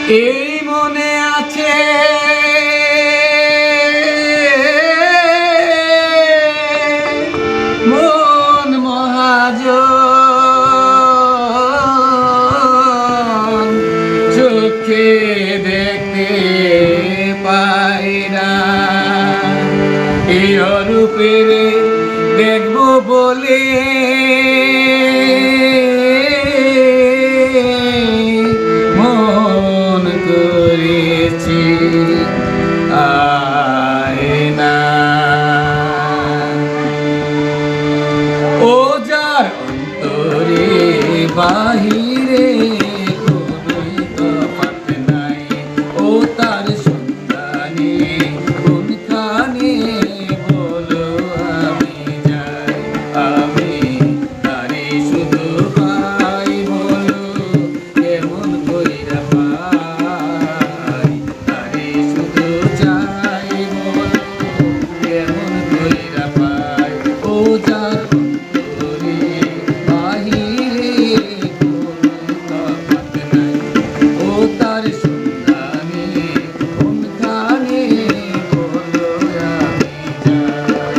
এই মনে আছে মন মহাজন, চোখে দেখতে পাই না। এই অরূপের দেখব বলে মন করেছি আয়না। ও যার অন্তরে বাহিরে কোনোই তফাৎ নাই, ও তার সন্ধানে কোনখানে বলো আমি যাই। আমি তারে শুধু পাই বলো কেমন কইরা পাই, তারে শুধু চাই বলো কেমন কইরা পাই। ও যার অন্তরে বাহিরে কোনোই তফাৎ নাই, ও তার সন্ধানে কোনখানে বলো আমি যাই।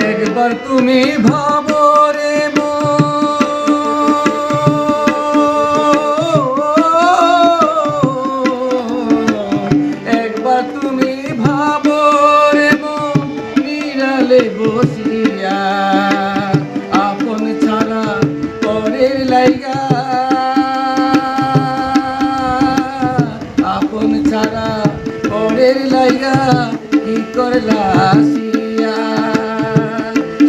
একবার তুমি ভাবো রে মন, একবার তুমি ভাবো রে মন, নিরালে বসিয়া আপন ছাড়া পরের লাইগা, আপন ছাড়া পরের লাইগা কি করলা আসিয়া।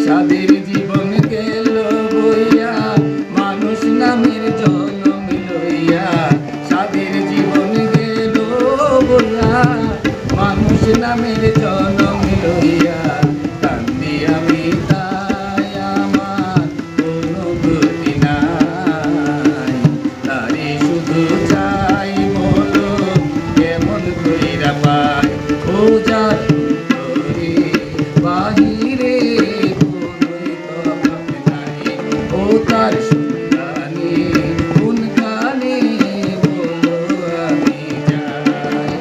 সাদের জীবন গেল বইয়া মানুষ নামের জনম লইয়া, সাদের জীবন গেল বইয়া মানুষ নামের জনম লইয়া। কান্দি আমি তাই আমার কোনো গতি নাই, তারে শুধু চাই বলো কেমন কইরা পাই। ও যার অন্তরে বাহিরে কোনোই তফাৎ নাই, ও তার সন্ধানে কোনখানে বলো আমি যাই।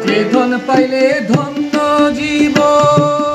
যে ধন পাইলে ধন্য জীবন,